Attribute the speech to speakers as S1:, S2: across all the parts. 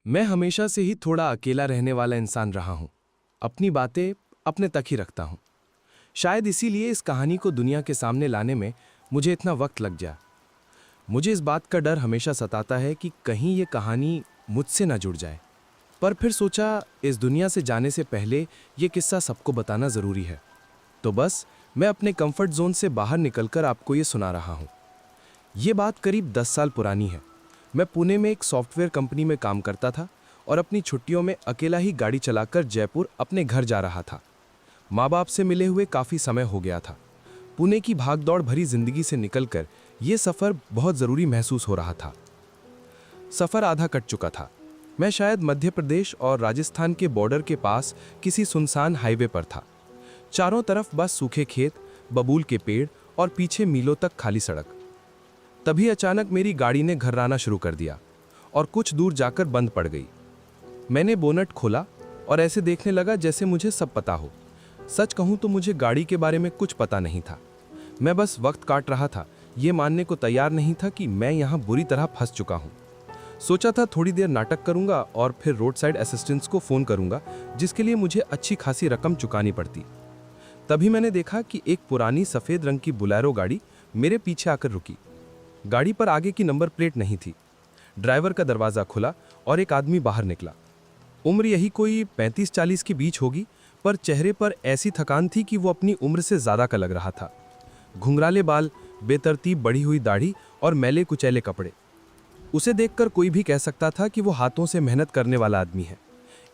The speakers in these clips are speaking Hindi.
S1: मैं हमेशा से ही थोड़ा अकेला रहने वाला इंसान रहा हूं। अपनी बातें अपने तक ही रखता हूं। शायद इसीलिए इस कहानी को दुनिया के सामने लाने में मुझे इतना वक्त लग जाए। मुझे इस बात का डर हमेशा सताता है कि कहीं ये कहानी मुझसे ना जुड़ जाए। पर फिर सोचा इस दुनिया से जाने से पहले ये किस्सा सबको बताना ज़रूरी है। तो बस मैं अपने कंफर्ट जोन से बाहर निकलकर आपको ये सुना रहा हूँ। ये बात करीब 10 साल पुरानी है। मैं पुणे में एक सॉफ्टवेयर कंपनी में काम करता था और अपनी छुट्टियों में अकेला ही गाड़ी चलाकर जयपुर अपने घर जा रहा था। माँ बाप से मिले हुए काफ़ी समय हो गया था। पुणे की भागदौड़ भरी जिंदगी से निकलकर ये सफ़र बहुत ज़रूरी महसूस हो रहा था। सफ़र आधा कट चुका था। मैं शायद मध्य प्रदेश और राजस्थान के बॉर्डर के पास किसी सुनसान हाईवे पर था। चारों तरफ बस सूखे खेत, बबूल के पेड़ और पीछे मीलों तक खाली सड़क। तभी अचानक मेरी गाड़ी ने घर्राना शुरू कर दिया और कुछ दूर जाकर बंद पड़ गई। मैंने बोनट खोला और ऐसे देखने लगा जैसे मुझे सब पता हो। सच कहूं तो मुझे गाड़ी के बारे में कुछ पता नहीं था। मैं बस वक्त काट रहा था, ये मानने को तैयार नहीं था कि मैं यहाँ बुरी तरह फंस चुका हूँ। सोचा था थोड़ी देर नाटक करूँगा और फिर रोड साइड असिस्टेंट्स को फ़ोन करूँगा, जिसके लिए मुझे अच्छी खासी रकम चुकानी पड़ती। तभी मैंने देखा कि एक पुरानी सफ़ेद रंग की बुलेरो गाड़ी मेरे पीछे आकर रुकी। गाड़ी पर आगे की नंबर प्लेट नहीं थी। ड्राइवर का दरवाज़ा खुला और एक आदमी बाहर निकला। उम्र यही कोई 35-40 के बीच होगी, पर चेहरे पर ऐसी थकान थी कि वो अपनी उम्र से ज़्यादा का लग रहा था। घुंघराले बाल, बेतरतीब बढ़ी हुई दाढ़ी और मैले कुचैले कपड़े। उसे देखकर कोई भी कह सकता था कि वो हाथों से मेहनत करने वाला आदमी है।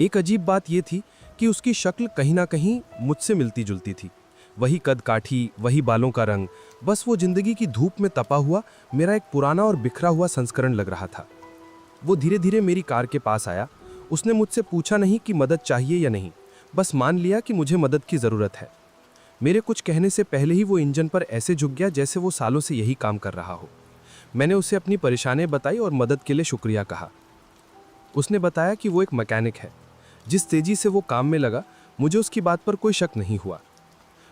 S1: एक अजीब बात यह थी कि उसकी शक्ल कहीं ना कहीं मुझसे मिलती जुलती थी। वही कद काठी, वही बालों का रंग, बस वो जिंदगी की धूप में तपा हुआ मेरा एक पुराना और बिखरा हुआ संस्करण लग रहा था। वो धीरे धीरे मेरी कार के पास आया। उसने मुझसे पूछा नहीं कि मदद चाहिए या नहीं, बस मान लिया कि मुझे मदद की ज़रूरत है। मेरे कुछ कहने से पहले ही वो इंजन पर ऐसे झुक गया जैसे वो सालों से यही काम कर रहा हो। मैंने उसे अपनी परेशानी बताई और मदद के लिए शुक्रिया कहा। उसने बताया कि वो एक मैकेनिक है। जिस तेज़ी से वो काम में लगा, मुझे उसकी बात पर कोई शक नहीं हुआ।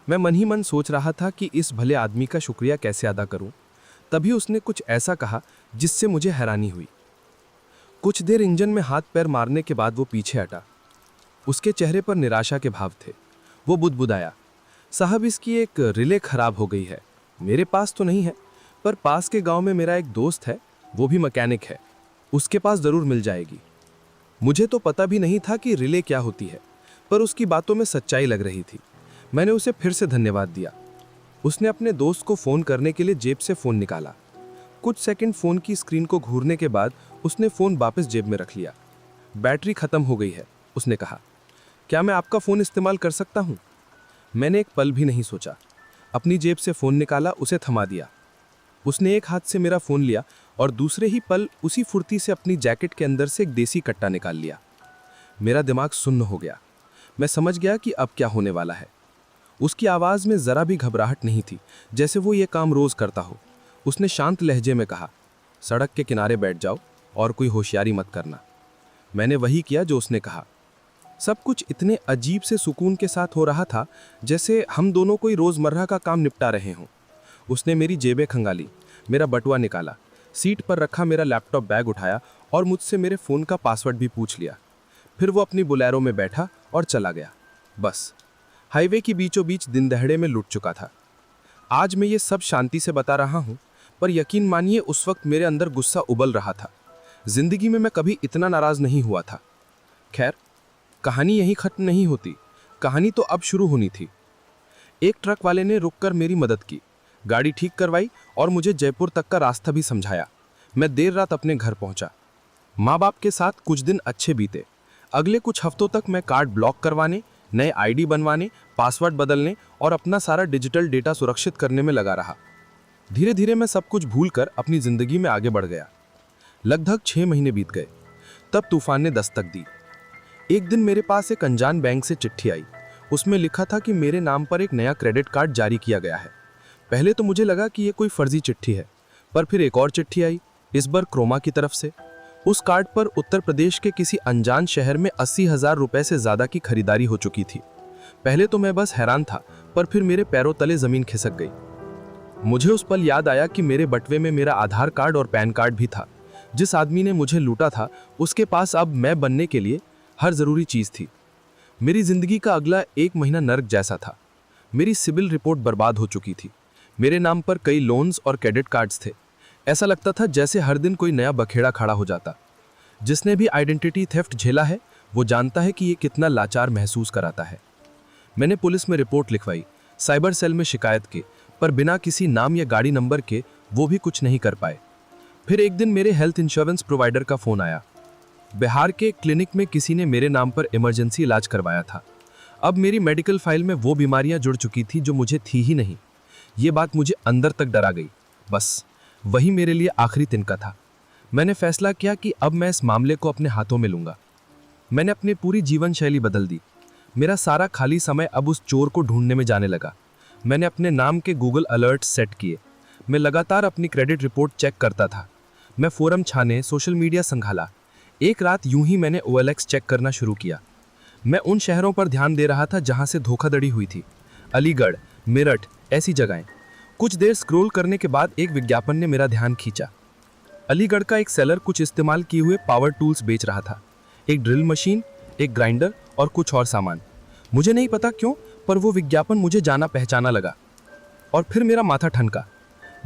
S1: मैं मन ही मन सोच रहा था कि इस भले आदमी का शुक्रिया कैसे अदा करूं। तभी उसने कुछ ऐसा कहा जिससे मुझे हैरानी हुई। कुछ देर इंजन में हाथ पैर मारने के बाद वो पीछे हटा। उसके चेहरे पर निराशा के भाव थे। वो बुदबुदाया, साहब इसकी एक रिले खराब हो गई है। मेरे पास तो नहीं है, पर पास के गांव में मेरा एक दोस्त है, वो भी मैकेनिक है, उसके पास ज़रूर मिल जाएगी। मुझे तो पता भी नहीं था कि रिले क्या होती है, पर उसकी बातों में सच्चाई लग रही थी। मैंने उसे फिर से धन्यवाद दिया। उसने अपने दोस्त को फ़ोन करने के लिए जेब से फ़ोन निकाला। कुछ सेकंड फ़ोन की स्क्रीन को घूरने के बाद उसने फ़ोन वापस जेब में रख लिया। बैटरी ख़त्म हो गई है, उसने कहा। क्या मैं आपका फ़ोन इस्तेमाल कर सकता हूँ? मैंने एक पल भी नहीं सोचा। अपनी जेब से फ़ोन निकाला, उसे थमा दिया। उसने एक हाथ से मेरा फ़ोन लिया और दूसरे ही पल उसी फुर्ती से अपनी जैकेट के अंदर से एक देसी कट्टा निकाल लिया। मेरा दिमाग सुन्न हो गया। मैं समझ गया कि अब क्या होने वाला है। उसकी आवाज़ में ज़रा भी घबराहट नहीं थी, जैसे वो ये काम रोज़ करता हो। उसने शांत लहजे में कहा, सड़क के किनारे बैठ जाओ और कोई होशियारी मत करना। मैंने वही किया जो उसने कहा। सब कुछ इतने अजीब से सुकून के साथ हो रहा था जैसे हम दोनों कोई रोज़मर्रा का काम निपटा रहे हों। उसने मेरी जेबें खंगाली, मेरा बटुआ निकाला, सीट पर रखा मेरा लैपटॉप बैग उठाया और मुझसे मेरे फ़ोन का पासवर्ड भी पूछ लिया। फिर वो अपनी बोलेरो में बैठा और चला गया। बस हाईवे की बीचों बीच दिन दहाड़े में लुट चुका था। आज मैं ये सब शांति से बता रहा हूँ, पर यकीन मानिए उस वक्त मेरे अंदर गुस्सा उबल रहा था। जिंदगी में मैं कभी इतना नाराज़ नहीं हुआ था। खैर, कहानी यहीं खत्म नहीं होती। कहानी तो अब शुरू होनी थी। एक ट्रक वाले ने रुककर मेरी मदद की, गाड़ी ठीक करवाई और मुझे जयपुर तक का रास्ता भी समझाया। मैं देर रात अपने घर पहुंचा। माँ बाप के साथ कुछ दिन अच्छे बीते। अगले कुछ हफ्तों तक मैं कार्ड ब्लॉक करवाने, नए आईडी बनवाने, पासवर्ड बदलने और अपना सारा डिजिटल डेटा सुरक्षित करने में लगा रहा। धीरे धीरे मैं सब कुछ भूलकर अपनी ज़िंदगी में आगे बढ़ गया। लगभग 6 महीने बीत गए। तब तूफान ने दस्तक दी। एक दिन मेरे पास एक अनजान बैंक से चिट्ठी आई। उसमें लिखा था कि मेरे नाम पर एक नया क्रेडिट कार्ड जारी किया गया है। पहले तो मुझे लगा कि यह कोई फर्जी चिट्ठी है, पर फिर एक और चिट्ठी आई, इस बार क्रोमा की तरफ से। उस कार्ड पर उत्तर प्रदेश के किसी अनजान शहर में 80,000 रुपए से ज़्यादा की खरीदारी हो चुकी थी। पहले तो मैं बस हैरान था, पर फिर मेरे पैरों तले ज़मीन खिसक गई। मुझे उस पल याद आया कि मेरे बटवे में मेरा आधार कार्ड और पैन कार्ड भी था।
S2: जिस आदमी ने मुझे लूटा था उसके पास अब मैं बनने के लिए हर ज़रूरी चीज़ थी। मेरी ज़िंदगी का अगला 1 महीना नर्क जैसा था। मेरी सिबिल रिपोर्ट बर्बाद हो चुकी थी। मेरे नाम पर कई लोन्स और क्रेडिट कार्ड्स थे। ऐसा लगता था जैसे हर दिन कोई नया बखेड़ा खड़ा हो जाता। जिसने भी आइडेंटिटी थेफ्ट झेला है वो जानता है कि ये कितना लाचार महसूस कराता है। मैंने पुलिस में रिपोर्ट लिखवाई, साइबर सेल में शिकायत की, पर बिना किसी नाम या गाड़ी नंबर के वो भी कुछ नहीं कर पाए। फिर एक दिन मेरे हेल्थ इंश्योरेंस प्रोवाइडर का फ़ोन आया। बिहार के क्लिनिक में किसी ने मेरे नाम पर इमरजेंसी इलाज करवाया था। अब मेरी मेडिकल फाइल में वो बीमारियां जुड़ चुकी थी जो मुझे थी ही नहीं। ये बात मुझे अंदर तक डरा गई। बस वही मेरे लिए आखिरी तिनका था। मैंने फैसला किया कि अब मैं इस मामले को अपने हाथों में लूँगा। मैंने अपनी पूरी जीवन शैली बदल दी। मेरा सारा खाली समय अब उस चोर को ढूंढने में जाने लगा। मैंने अपने नाम के गूगल अलर्ट सेट किए। मैं लगातार अपनी क्रेडिट रिपोर्ट चेक करता था। मैं फोरम छाने, सोशल मीडिया संभाला। एक रात यूं ही मैंने OLX चेक करना शुरू किया। मैं उन शहरों पर ध्यान दे रहा था जहां से धोखाधड़ी हुई थी। अलीगढ़, मेरठ, ऐसी जगहें। कुछ देर स्क्रॉल करने के बाद एक विज्ञापन ने मेरा ध्यान खींचा। अलीगढ़ का एक सेलर कुछ इस्तेमाल किए हुए पावर टूल्स बेच रहा था। एक ड्रिल मशीन, एक ग्राइंडर और कुछ और सामान। मुझे नहीं पता क्यों, पर वो विज्ञापन मुझे जाना पहचाना लगा। और फिर मेरा माथा ठनका।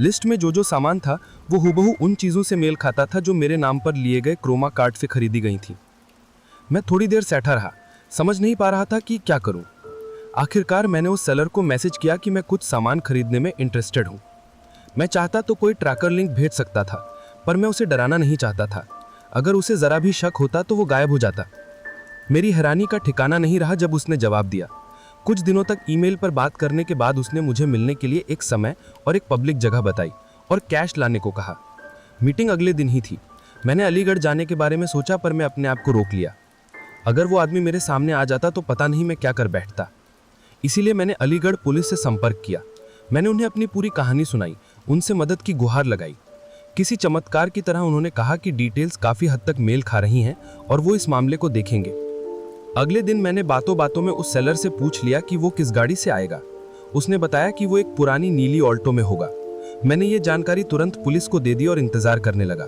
S2: लिस्ट में जो सामान था वो हूबहू उन चीज़ों से मेल खाता था जो मेरे नाम पर लिए गए क्रोमा कार्ड से खरीदी गई थी। मैं थोड़ी देर बैठा रहा, समझ नहीं पा रहा था कि क्या करूं। आखिरकार मैंने उस सेलर को मैसेज किया कि मैं कुछ सामान खरीदने में इंटरेस्टेड हूं। मैं चाहता तो कोई ट्रैकर लिंक भेज सकता था, पर मैं उसे डराना नहीं चाहता था। अगर उसे ज़रा भी शक होता तो वो गायब हो जाता। मेरी हैरानी का ठिकाना नहीं रहा जब उसने जवाब दिया। कुछ दिनों तक ईमेल पर बात करने के बाद उसने मुझे मिलने के लिए एक समय और एक पब्लिक जगह बताई और कैश लाने को कहा। मीटिंग अगले दिन ही थी। मैंने अलीगढ़ जाने के बारे में सोचा, पर मैं अपने आप को रोक लिया। अगर वो आदमी मेरे सामने आ जाता तो पता नहीं मैं क्या कर बैठता। इसीलिए मैंने अलीगढ़ पुलिस से संपर्क किया। मैंने उन्हें अपनी पूरी कहानी सुनाई, उनसे मदद की गुहार लगाई। किसी चमत्कार की तरह उन्होंने कहा कि डिटेल्स काफ़ी हद तक मेल खा रही हैं और वो इस मामले को देखेंगे। अगले दिन मैंने बातों बातों में उस सेलर से पूछ लिया कि वो किस गाड़ी से आएगा। उसने बताया कि वो एक पुरानी नीली ऑल्टो में होगा। मैंने ये जानकारी तुरंत पुलिस को दे दी और इंतजार करने लगा।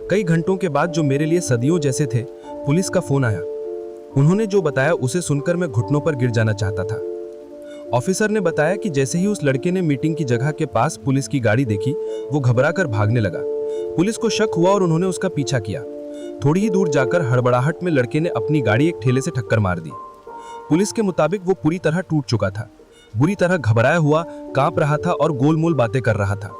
S2: कई घंटों के बाद, जो मेरे लिए सदियों जैसे थे, पुलिस का फोन आया। उन्होंने जो बताया उसे सुनकर मैं घुटनों पर गिर जाना चाहता था। ऑफिसर ने बताया कि जैसे ही उस लड़के ने मीटिंग की जगह के पास पुलिस की गाड़ी देखी, वो घबराकर भागने लगा। पुलिस को शक हुआ और उन्होंने उसका पीछा किया। थोड़ी ही दूर जाकर हड़बड़ाहट में लड़के ने अपनी गाड़ी एक ठेले से टक्कर मार दी। पुलिस के मुताबिक वो पूरी तरह टूट चुका था, बुरी तरह घबराया हुआ, कांप रहा था और गोलमोल बातें कर रहा था।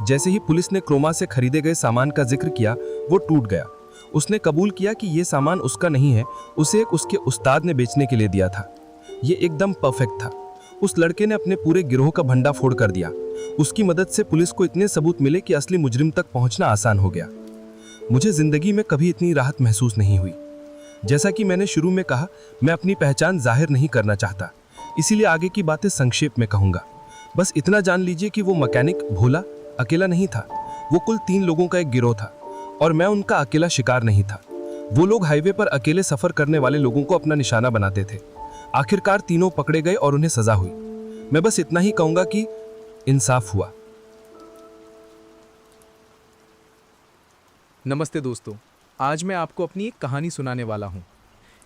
S2: जैसे ही पुलिस ने क्रोमा से खरीदे गए सामान का जिक्र किया, वो टूट गया। उसने कबूल किया कि ये सामान उसका नहीं है, उसे उसके उस्ताद ने बेचने के लिए दिया था। ये एकदम परफेक्ट था। उस लड़के ने अपने पूरे गिरोह का भंडाफोड़ कर दिया। उसकी मदद से पुलिस को इतने सबूत मिले कि असली मुजरिम तक पहुंचना आसान हो गया। मुझे जिंदगी में कभी इतनी राहत महसूस नहीं हुई। जैसा कि मैंने शुरू में कहा, मैं अपनी पहचान जाहिर नहीं करना चाहता, इसीलिए आगे की बातें संक्षेप में कहूंगा। बस इतना जान लीजिए कि वो मैकेनिक भोला अकेला नहीं था। वो कुल 3 लोगों का एक गिरोह था और मैं उनका अकेला शिकार नहीं था। वो लोग हाईवे पर अकेले सफर करने वाले लोगों को अपना निशाना बनाते थे। आखिरकार तीनों पकड़े गए और उन्हें सजा हुई। मैं बस इतना ही कहूंगा कि इंसाफ हुआ।
S1: नमस्ते दोस्तों, आज मैं आपको अपनी एक कहानी सुनाने वाला हूँ।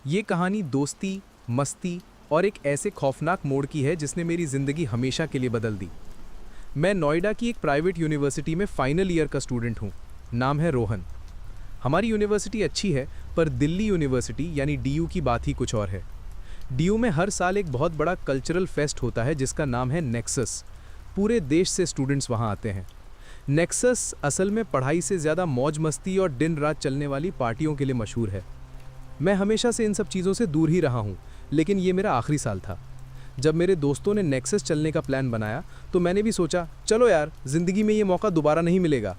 S1: ये कहानी दोस्ती, मस्ती और एक ऐसे खौफनाक मोड़ की है जिसने मेरी ज़िंदगी हमेशा के लिए बदल दी। मैं नोएडा की एक प्राइवेट यूनिवर्सिटी में फाइनल ईयर का स्टूडेंट हूँ। नाम है रोहन। हमारी यूनिवर्सिटी अच्छी है, पर दिल्ली यूनिवर्सिटी यानी DU की बात ही कुछ और है। DU में हर साल एक बहुत बड़ा कल्चरल फेस्ट होता है जिसका नाम है नेक्सस। पूरे देश से स्टूडेंट्स वहाँ आते हैं। नेक्सस असल में पढ़ाई से ज़्यादा मौज मस्ती और दिन रात चलने वाली पार्टियों के लिए मशहूर है। मैं हमेशा से इन सब चीज़ों से दूर ही रहा हूँ, लेकिन ये मेरा आखिरी साल था। जब मेरे दोस्तों ने नेक्सस चलने का प्लान बनाया तो मैंने भी सोचा, चलो यार, ज़िंदगी में ये मौका दोबारा नहीं मिलेगा,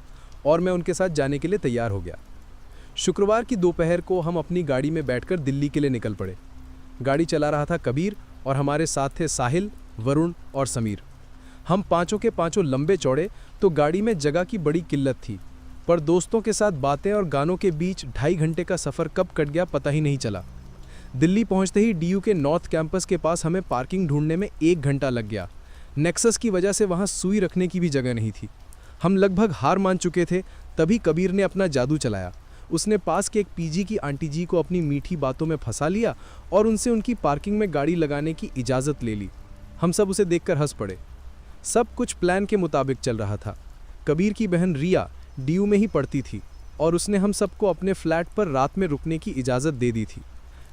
S1: और मैं उनके साथ जाने के लिए तैयार हो गया। शुक्रवार की दोपहर को हम अपनी गाड़ी में बैठकर दिल्ली के लिए निकल पड़े। गाड़ी चला रहा था कबीर और हमारे साथ थे साहिल, वरुण और समीर। हम पांचों के पांचों लंबे चौड़े, तो गाड़ी में जगह की बड़ी किल्लत थी, पर दोस्तों के साथ बातें और गानों के बीच 2.5 घंटे का सफ़र कब कट गया पता ही नहीं चला। दिल्ली पहुंचते ही DU के नॉर्थ कैंपस के पास हमें पार्किंग ढूंढने में 1 घंटा लग गया। नेक्सस की वजह से वहां सुई रखने की भी जगह नहीं थी। हम लगभग हार मान चुके थे, तभी कबीर ने अपना जादू चलाया। उसने पास के एक पीजी की आंटी जी को अपनी मीठी बातों में फंसा लिया और उनसे उनकी पार्किंग में गाड़ी लगाने की इजाज़त ले ली। हम सब उसे देखकर हंस पड़े। सब कुछ प्लान के मुताबिक चल रहा था। कबीर की बहन रिया डीयू में ही पढ़ती थी और उसने हम सबको अपने फ्लैट पर रात में रुकने की इजाज़त दे दी थी।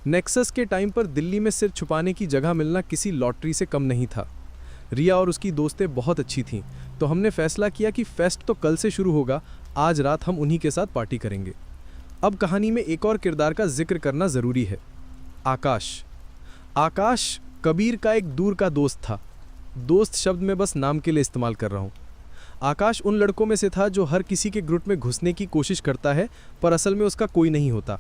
S1: नेक्सस के टाइम पर दिल्ली में सिर छुपाने की जगह मिलना किसी लॉटरी से कम नहीं था। रिया और उसकी दोस्तें बहुत अच्छी थीं, तो हमने फैसला किया कि फेस्ट तो कल से शुरू होगा, आज रात हम उन्हीं के साथ पार्टी करेंगे। अब कहानी में एक और किरदार का जिक्र करना ज़रूरी है, आकाश। आकाश कबीर का एक दूर का दोस्त था। दोस्त शब्द मैं बस नाम के लिए इस्तेमाल कर रहा हूँ। आकाश उन लड़कों में से था जो हर किसी के ग्रुप में घुसने की कोशिश करता है, पर असल में उसका कोई नहीं होता।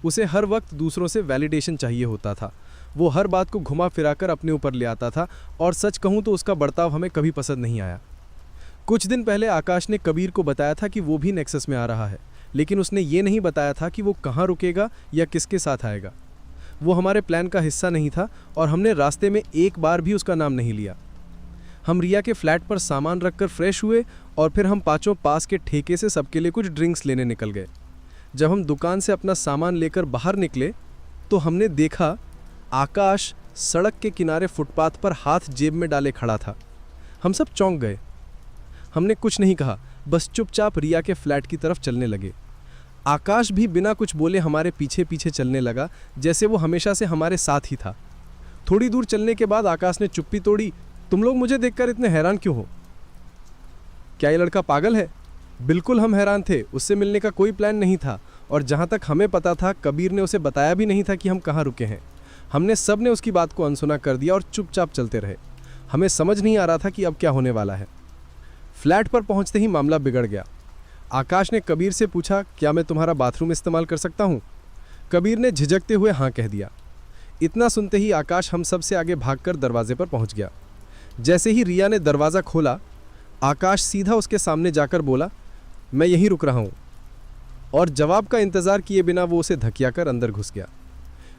S1: उसे हर वक्त दूसरों से वैलिडेशन चाहिए होता था। वो हर बात को घुमा फिराकर अपने ऊपर ले आता था और सच कहूँ तो उसका बर्ताव हमें कभी पसंद नहीं आया। कुछ दिन पहले आकाश ने कबीर को बताया था कि वो भी नेक्सस में आ रहा है, लेकिन उसने ये नहीं बताया था कि वो कहाँ रुकेगा या किसके साथ आएगा। वो हमारे प्लान का हिस्सा नहीं था और हमने रास्ते में एक बार भी उसका नाम नहीं लिया। हम रिया के फ्लैट पर सामान रखकर फ्रेश हुए और फिर हम पांचों पास के ठेके से सबके लिए कुछ ड्रिंक्स लेने निकल गए। जब हम दुकान से अपना सामान लेकर बाहर निकले तो हमने देखा आकाश सड़क के किनारे फुटपाथ पर हाथ जेब में डाले खड़ा था। हम सब चौंक गए। हमने कुछ नहीं कहा, बस चुपचाप रिया के फ्लैट की तरफ चलने लगे। आकाश भी बिना कुछ बोले हमारे पीछे पीछे चलने लगा, जैसे वो हमेशा से हमारे साथ ही था। थोड़ी दूर चलने के बाद आकाश ने चुप्पी तोड़ी, तुम लोग मुझे देखकर इतने हैरान क्यों हो? क्या ये लड़का पागल है? बिल्कुल हम हैरान थे। उससे मिलने का कोई प्लान नहीं था और जहाँ तक हमें पता था कबीर ने उसे बताया भी नहीं था कि हम कहाँ रुके हैं। हमने सब ने उसकी बात को अनसुना कर दिया और चुपचाप चलते रहे। हमें समझ नहीं आ रहा था कि अब क्या होने वाला है। फ्लैट पर पहुँचते ही मामला बिगड़ गया। आकाश ने कबीर से पूछा, क्या मैं तुम्हारा बाथरूम इस्तेमाल कर सकता हूँ? कबीर ने झिझकते हुए हाँ कह दिया। इतना सुनते ही आकाश हम सब से आगे भागकर दरवाजे पर पहुँच गया। जैसे ही रिया ने दरवाज़ा खोला, आकाश सीधा उसके सामने जाकर बोला, मैं यहीं रुक रहा हूँ। और जवाब का इंतज़ार किए बिना वो उसे धकियाकर अंदर घुस गया।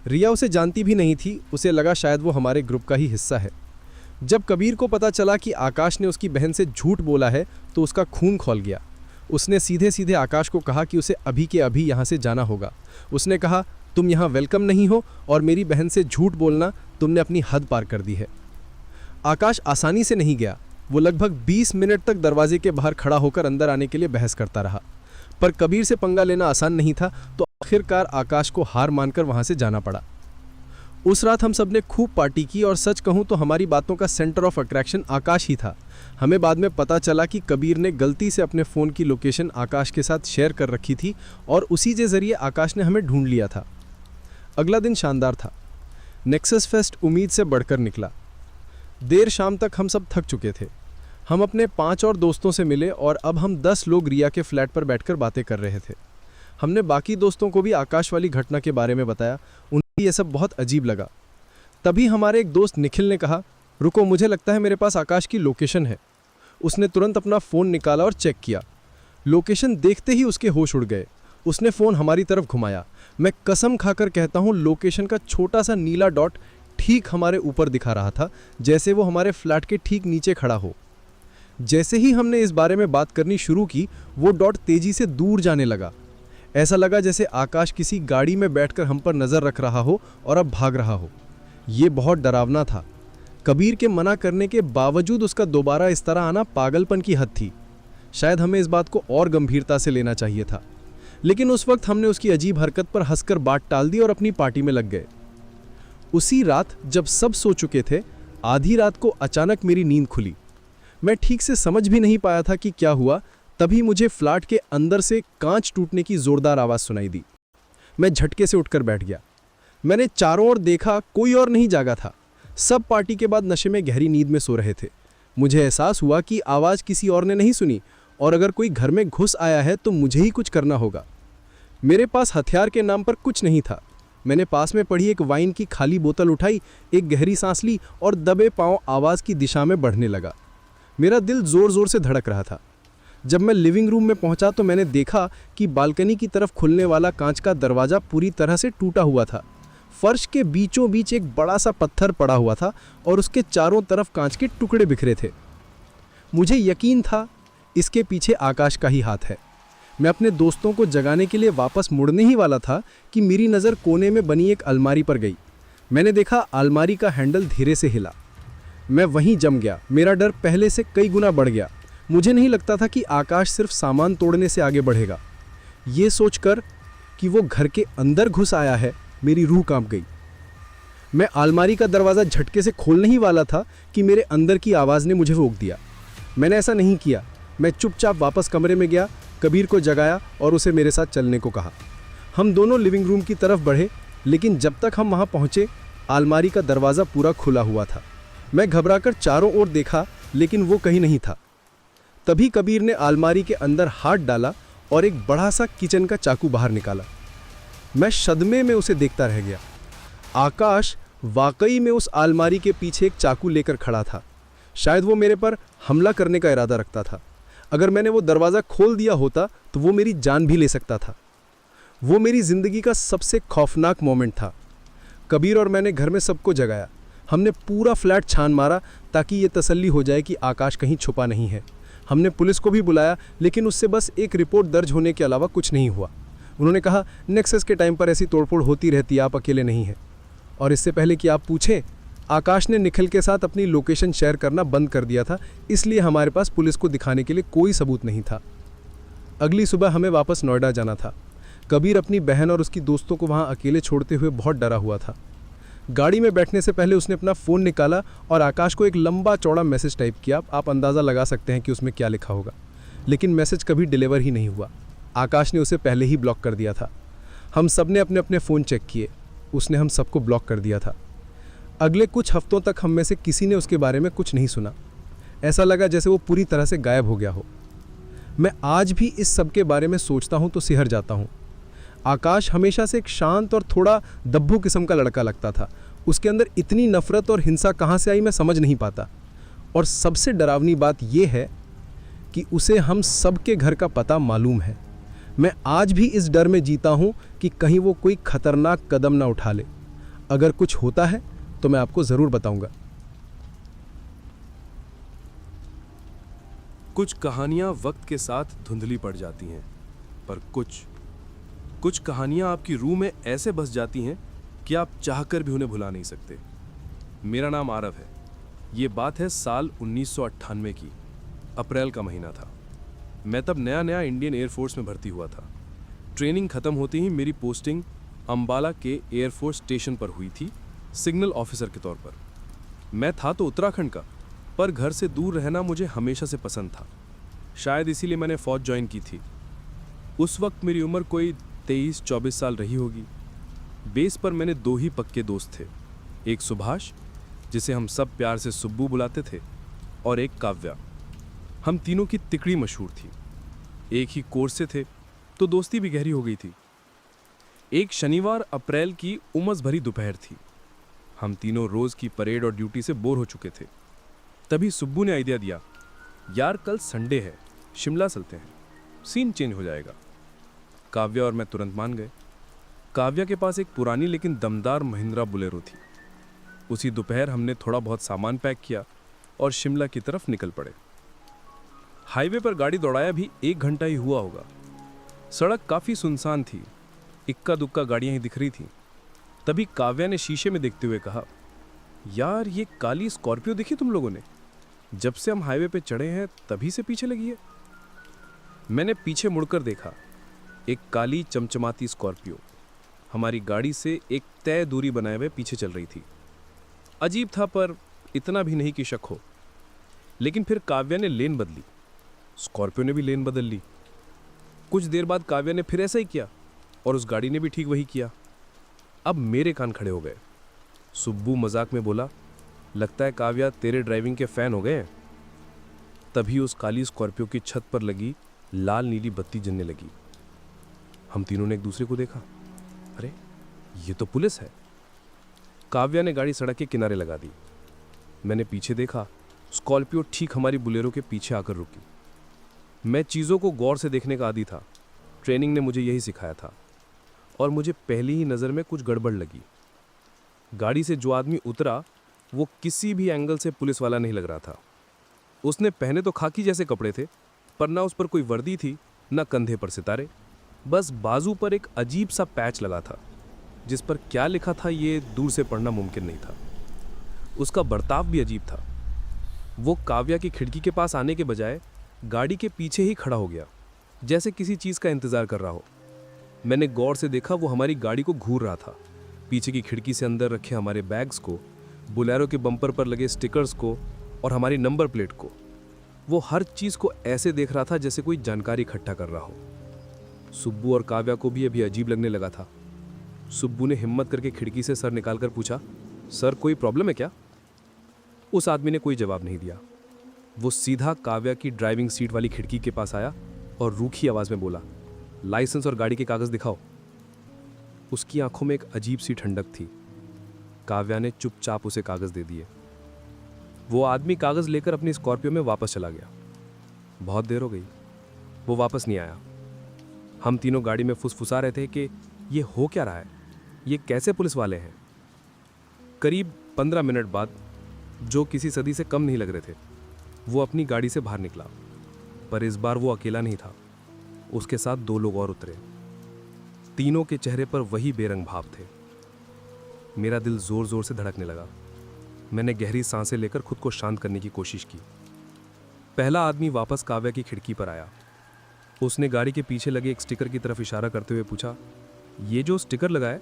S1: रिया उसे जानती भी नहीं थी, उसे लगा शायद वो हमारे ग्रुप का ही हिस्सा है। जब कबीर को पता चला कि आकाश ने उसकी बहन से झूठ बोला है तो उसका खून खौल गया। उसने सीधे सीधे आकाश को कहा कि उसे अभी के अभी यहाँ से जाना होगा। उसने कहा, तुम यहाँ वेलकम नहीं हो और मेरी बहन से झूठ बोलना तुमने अपनी हद पार कर दी है। आकाश आसानी से नहीं गया। वो लगभग 20 मिनट तक दरवाजे के बाहर खड़ा होकर अंदर आने के लिए बहस करता रहा, पर कबीर से पंगा लेना आसान नहीं था, तो आखिरकार आकाश को हार मानकर वहां से जाना पड़ा। उस रात हम सब ने खूब पार्टी की और सच कहूं तो हमारी बातों का सेंटर ऑफ अट्रैक्शन आकाश ही था। हमें बाद में पता चला कि कबीर ने गलती से अपने फ़ोन की लोकेशन आकाश के साथ शेयर कर रखी थी और उसी के ज़रिए आकाश ने हमें ढूंढ लिया था। अगला दिन शानदार था। नेक्सस फेस्ट उम्मीद से बढ़कर निकला। देर शाम तक हम सब थक चुके थे। हम अपने 5 और दोस्तों से मिले और अब हम 10 लोग रिया के फ्लैट पर बैठकर बातें कर रहे थे। हमने बाकी दोस्तों को भी आकाश वाली घटना के बारे में बताया। उन्हें यह सब बहुत अजीब लगा। तभी हमारे एक दोस्त निखिल ने कहा, रुको, मुझे लगता है मेरे पास आकाश की लोकेशन है। उसने तुरंत अपना फ़ोन निकाला और चेक किया। लोकेशन देखते ही उसके होश उड़ गए। उसने फ़ोन हमारी तरफ घुमाया। मैं कसम खाकर कहता हूँ, लोकेशन का छोटा सा नीला डॉट ठीक हमारे ऊपर दिखा रहा था, जैसे वो हमारे फ्लैट के ठीक नीचे खड़ा हो। जैसे ही हमने इस बारे में बात करनी शुरू की, वो डॉट तेजी से दूर जाने लगा। ऐसा लगा जैसे आकाश किसी गाड़ी में बैठकर हम पर नज़र रख रहा हो और अब भाग रहा हो। ये बहुत डरावना था। कबीर के मना करने के बावजूद उसका दोबारा इस तरह आना पागलपन की हद थी। शायद हमें इस बात को और गंभीरता से लेना चाहिए था, लेकिन उस वक्त हमने उसकी अजीब हरकत पर हंसकर बात टाल दी और अपनी पार्टी में लग गए। उसी रात जब सब सो चुके थे, आधी रात को अचानक मेरी नींद खुली। मैं ठीक से समझ भी नहीं पाया था कि क्या हुआ। तभी मुझे फ्लैट के अंदर से कांच टूटने की जोरदार आवाज़ सुनाई दी। मैं झटके से उठकर बैठ गया। मैंने चारों ओर देखा, कोई और नहीं जागा था। सब पार्टी के बाद नशे में गहरी नींद में सो रहे थे। मुझे एहसास हुआ कि आवाज़ किसी और ने नहीं सुनी और अगर कोई घर में घुस आया है तो मुझे ही कुछ करना होगा। मेरे पास हथियार के नाम पर कुछ नहीं था। मैंने पास में पड़ी एक वाइन की खाली बोतल उठाई, एक गहरी सांस ली और दबे पांव आवाज़ की दिशा में बढ़ने लगा। मेरा दिल ज़ोर ज़ोर से धड़क रहा था। जब मैं लिविंग रूम में पहुंचा तो मैंने देखा कि बालकनी की तरफ खुलने वाला कांच का दरवाज़ा पूरी तरह से टूटा हुआ था। फर्श के बीचों बीच एक बड़ा सा पत्थर पड़ा हुआ था और उसके चारों तरफ कांच के टुकड़े बिखरे थे। मुझे यकीन था इसके पीछे आकाश का ही हाथ है।
S3: मैं अपने दोस्तों को जगाने के लिए वापस मुड़ने ही वाला था कि मेरी नज़र कोने में बनी एक अलमारी पर गई। मैंने देखा अलमारी का हैंडल धीरे से हिला। मैं वहीं जम गया। मेरा डर पहले से कई गुना बढ़ गया। मुझे नहीं लगता था कि आकाश सिर्फ सामान तोड़ने से आगे बढ़ेगा। ये सोचकर कि वो घर के अंदर घुस आया है, मेरी रूह कांप गई। मैं अलमारी का दरवाज़ा झटके से खोलने ही वाला था कि मेरे अंदर की आवाज़ ने मुझे रोक दिया। मैंने ऐसा नहीं किया। मैं चुपचाप वापस कमरे में गया, कबीर को जगाया और उसे मेरे साथ चलने को कहा। हम दोनों लिविंग रूम की तरफ बढ़े, लेकिन जब तक हम वहाँ पहुँचे अलमारी का दरवाज़ा पूरा खुला हुआ था। मैं घबराकर चारों ओर देखा, लेकिन वो कहीं नहीं था। तभी कबीर ने अलमारी के अंदर हाथ डाला और एक बड़ा सा किचन का चाकू बाहर निकाला। मैं सदमे में उसे देखता रह गया। आकाश वाकई में उस अलमारी के पीछे एक चाकू लेकर खड़ा था। शायद वो मेरे पर हमला करने का इरादा रखता था। अगर मैंने वो दरवाज़ा खोल दिया होता तो वो मेरी जान भी ले सकता था। वो मेरी ज़िंदगी का सबसे खौफनाक मोमेंट था। कबीर और मैंने घर में सबको जगाया। हमने पूरा फ्लैट छान मारा ताकि ये तसल्ली हो जाए कि आकाश कहीं छुपा नहीं है। हमने पुलिस को भी बुलाया, लेकिन उससे बस एक रिपोर्ट दर्ज होने के अलावा कुछ नहीं हुआ। उन्होंने कहा, नेक्सस के टाइम पर ऐसी तोड़फोड़ होती रहती है, आप अकेले नहीं हैं। और इससे पहले कि आप पूछें, आकाश ने निखिल के साथ अपनी लोकेशन शेयर करना बंद कर दिया था, इसलिए हमारे पास पुलिस को दिखाने के लिए कोई सबूत नहीं था। अगली सुबह हमें वापस नोएडा जाना था। कबीर अपनी बहन और उसकी दोस्तों को वहाँ अकेले छोड़ते हुए बहुत डरा हुआ था। गाड़ी में बैठने से पहले उसने अपना फ़ोन निकाला और आकाश को एक लंबा चौड़ा मैसेज टाइप किया। आप अंदाज़ा लगा सकते हैं कि उसमें क्या लिखा होगा, लेकिन मैसेज कभी डिलीवर ही नहीं हुआ। आकाश ने उसे पहले ही ब्लॉक कर दिया था। हम सब ने अपने अपने फ़ोन चेक किए, उसने हम सबको ब्लॉक कर दिया था। अगले कुछ हफ्तों तक हम में से किसी ने उसके बारे में कुछ नहीं सुना। ऐसा लगा जैसे वो पूरी तरह से गायब हो गया हो। मैं आज भी इस सब के बारे में सोचता हूँ तो सिहर जाता हूँ। आकाश हमेशा से एक शांत और थोड़ा दब्बू किस्म का लड़का लगता था। उसके अंदर इतनी नफरत और हिंसा कहाँ से आई मैं समझ नहीं पाता। और सबसे डरावनी बात यह है कि उसे हम सब के घर का पता मालूम है। मैं आज भी इस डर में जीता हूँ कि कहीं वो कोई खतरनाक कदम ना उठा ले। अगर कुछ होता है तो मैं आपको ज़रूर बताऊंगा।
S2: कुछ कहानियां वक्त के साथ धुंधली पड़ जाती हैं, पर कुछ कहानियां आपकी रूह में ऐसे बस जाती हैं कि आप चाहकर भी उन्हें भुला नहीं सकते। मेरा नाम आरव है। ये बात है साल 1998 की। अप्रैल का महीना था। मैं तब नया इंडियन एयरफोर्स में भर्ती हुआ था। ट्रेनिंग खत्म होते ही मेरी पोस्टिंग अंबाला के एयरफोर्स स्टेशन पर हुई थी, सिग्नल ऑफिसर के तौर पर। मैं था तो उत्तराखंड का, पर घर से दूर रहना मुझे हमेशा से पसंद था। शायद इसीलिए मैंने फ़ौज ज्वाइन की थी। उस वक्त मेरी उम्र कोई 23-24 साल रही होगी। बेस पर मैंने 2 ही पक्के दोस्त थे, एक सुभाष, जिसे हम सब प्यार से सुब्बू बुलाते थे, और एक काव्या। हम तीनों की तिकड़ी मशहूर थी। एक ही कोर्स से थे तो दोस्ती भी गहरी हो गई थी। एक शनिवार अप्रैल की उमस भरी दोपहर थी। हम तीनों रोज की परेड और ड्यूटी से बोर हो चुके थे। तभी सुब्बू ने आइडिया दिया, यार कल संडे है, शिमला चलते हैं, सीन चेंज हो जाएगा। काव्या और मैं तुरंत मान गए। काव्या के पास एक पुरानी लेकिन दमदार महिंद्रा बुलेरो थी। उसी दोपहर हमने थोड़ा बहुत सामान पैक किया और शिमला की तरफ निकल पड़े। हाईवे पर गाड़ी दौड़ाया भी 1 घंटा ही हुआ होगा। सड़क काफ़ी सुनसान थी, इक्का दुक्का गाड़ियां ही दिख रही थीं। तभी काव्या ने शीशे में देखते हुए कहा, यार ये काली स्कॉर्पियो देखी तुम लोगों ने? जब से हम हाईवे पे चढ़े हैं तभी से पीछे लगी है। मैंने पीछे मुड़कर देखा। एक काली चमचमाती स्कॉर्पियो हमारी गाड़ी से एक तय दूरी बनाए हुए पीछे चल रही थी। अजीब था, पर इतना भी नहीं कि शक हो। लेकिन फिर काव्या ने लेन बदली, स्कॉर्पियो ने भी लेन बदल ली। कुछ देर बाद काव्या ने फिर ऐसा ही किया और उस गाड़ी ने भी ठीक वही किया। अब मेरे कान खड़े हो गए। सुब्बू मजाक में बोला, लगता है काव्या तेरे ड्राइविंग के फैन हो गए हैं। तभी उस काली स्कॉर्पियो की छत पर लगी लाल नीली बत्ती जलने लगी। हम तीनों ने एक दूसरे को देखा। अरे ये तो पुलिस है। काव्या ने गाड़ी सड़क के किनारे लगा दी। मैंने पीछे देखा, स्कॉर्पियो ठीक हमारी बुलेरो के पीछे आकर रुकी। मैं चीज़ों को गौर से देखने का आदी था। ट्रेनिंग ने मुझे यही सिखाया था, और मुझे पहली ही नज़र में कुछ गड़बड़ लगी। गाड़ी से जो आदमी उतरा वो किसी भी एंगल से पुलिस वाला नहीं लग रहा था। उसने पहने तो खाकी जैसे कपड़े थे, पर ना उस पर कोई वर्दी थी न कंधे पर सितारे, बस बाजू पर एक अजीब सा पैच लगा था जिस पर क्या लिखा था ये दूर से पढ़ना मुमकिन नहीं था। उसका बर्ताव भी अजीब था। वो काव्या की खिड़की के पास आने के बजाय गाड़ी के पीछे ही खड़ा हो गया, जैसे किसी चीज़ का इंतज़ार कर रहा हो। मैंने गौर से देखा, वो हमारी गाड़ी को घूर रहा था, पीछे की खिड़की से अंदर रखे हमारे बैग्स को, बोलेरो के बम्पर पर लगे स्टिकर्स को और हमारी नंबर प्लेट को। वो हर चीज़ को ऐसे देख रहा था जैसे कोई जानकारी इकट्ठा कर रहा हो। सुब्बू और काव्या को भी अभी अजीब लगने लगा था। सुब्बू ने हिम्मत करके खिड़की से सर निकालकर पूछा, सर कोई प्रॉब्लम है क्या? उस आदमी ने कोई जवाब नहीं दिया। वो सीधा काव्या की ड्राइविंग सीट वाली खिड़की के पास आया और रूखी आवाज़ में बोला, लाइसेंस और गाड़ी के कागज़ दिखाओ। उसकी आंखों में एक अजीब सी ठंडक थी। काव्या ने चुपचाप उसे कागज़ दे दिए। वो आदमी कागज़ लेकर अपनी स्कॉर्पियो में वापस चला गया। बहुत देर हो गई, वो वापस नहीं आया। हम तीनों गाड़ी में फुसफुसा रहे थे कि ये हो क्या रहा है, ये कैसे पुलिस वाले हैं। करीब 15 मिनट बाद, जो किसी सदी से कम नहीं लग रहे थे, वो अपनी गाड़ी से बाहर निकला। पर इस बार वो अकेला नहीं था, उसके साथ 2 लोग और उतरे। तीनों के चेहरे पर वही बेरंग भाव थे। मेरा दिल जोर जोर से धड़कने लगा। मैंने गहरी सांसें लेकर खुद को शांत करने की कोशिश की। पहला आदमी वापस काव्या की खिड़की पर आया। उसने गाड़ी के पीछे लगे एक स्टिकर की तरफ इशारा करते हुए पूछा, ये जो स्टिकर लगा है,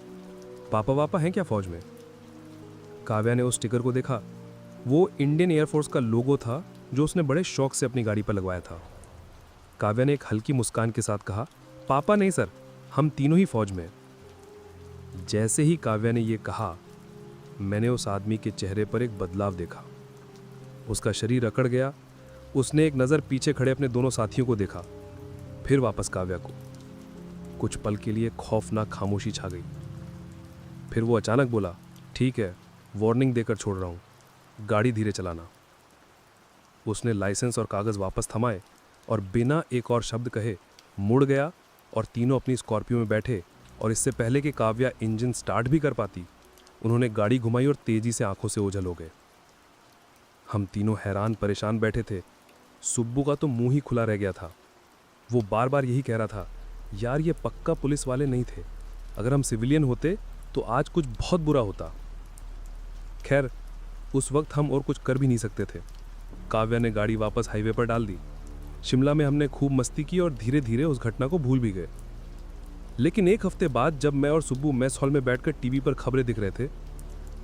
S2: पापा वापा हैं क्या फौज में? काव्या ने उस स्टिकर को देखा। वो इंडियन एयरफोर्स का लोगो था जो उसने बड़े शौक से अपनी गाड़ी पर लगवाया था। काव्या ने एक हल्की मुस्कान के साथ कहा, पापा नहीं सर, हम तीनों ही फौज में। जैसे ही काव्या ने यह कहा, मैंने उस आदमी के चेहरे पर एक बदलाव देखा। उसका शरीर अकड़ गया। उसने एक नज़र पीछे खड़े अपने दोनों साथियों को देखा, फिर वापस काव्या को। कुछ पल के लिए खौफनाक खामोशी छा गई। फिर वो अचानक बोला, ठीक है, वार्निंग देकर छोड़ रहा हूँ, गाड़ी धीरे चलाना। उसने लाइसेंस और कागज़ वापस थमाए और बिना एक और शब्द कहे मुड़ गया और तीनों अपनी स्कॉर्पियो में बैठे। और इससे पहले कि काव्या इंजन स्टार्ट भी कर पाती, उन्होंने गाड़ी घुमाई और तेजी से आंखों से ओझल हो गए। हम तीनों हैरान परेशान बैठे थे। सुब्बू का तो मुंह ही खुला रह गया था। वो बार बार यही कह रहा था, यार ये पक्का पुलिस वाले नहीं थे, अगर हम सिविलियन होते तो आज कुछ बहुत बुरा होता। खैर, उस वक्त हम और कुछ कर भी नहीं सकते थे। काव्या ने गाड़ी वापस हाईवे पर डाल दी। शिमला में हमने खूब मस्ती की और धीरे धीरे उस घटना को भूल भी गए। लेकिन एक हफ्ते बाद जब मैं और सुब्बू मेस हॉल में बैठकर टीवी पर खबरें दिख रहे थे,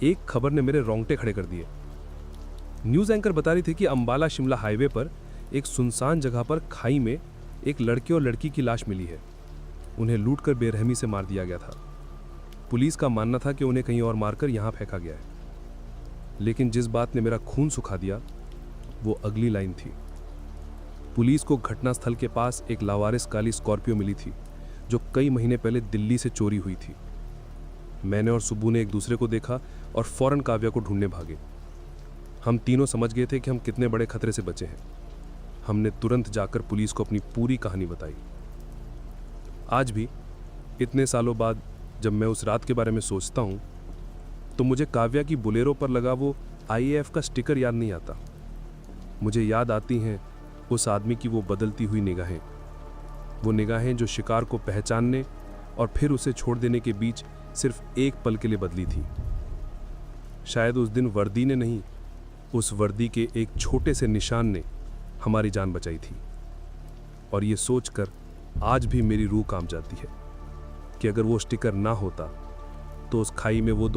S2: एक खबर ने मेरे रोंगटे खड़े कर दिए। न्यूज़ एंकर बता रही थी कि अंबाला शिमला हाईवे पर एक सुनसान जगह पर खाई में एक लड़के और लड़की की लाश मिली है। उन्हें लूटकर बेरहमी से मार दिया गया था। पुलिस का मानना था कि उन्हें कहीं और मारकर यहाँ फेंका गया है। लेकिन जिस बात ने मेरा खून सुखा दिया, वो अगली लाइन थी। पुलिस को घटनास्थल के पास एक लावारिस काली स्कॉर्पियो मिली थी जो कई महीने पहले दिल्ली से चोरी हुई थी। मैंने और सुब्बू ने एक दूसरे को देखा और फौरन काव्या को ढूंढने भागे। हम तीनों समझ गए थे कि हम कितने बड़े खतरे से बचे हैं। हमने तुरंत जाकर पुलिस को अपनी पूरी कहानी बताई। आज भी इतने सालों बाद जब मैं उस रात के बारे में सोचता हूँ तो मुझे काव्या की बोलेरो पर लगा वो IAF का स्टिकर याद नहीं आता। मुझे याद आती हैं उस आदमी की वो बदलती हुई निगाहें, वो निगाहें जो शिकार को पहचानने और फिर उसे छोड़ देने के बीच सिर्फ एक पल के लिए बदली थी। शायद उस दिन वर्दी ने नहीं, उस वर्दी के एक छोटे से निशान ने हमारी जान बचाई थी। और ये सोचकर आज भी मेरी रूह कांप जाती है कि अगर वो स्टिकर ना होता तो उस खाई में वो दो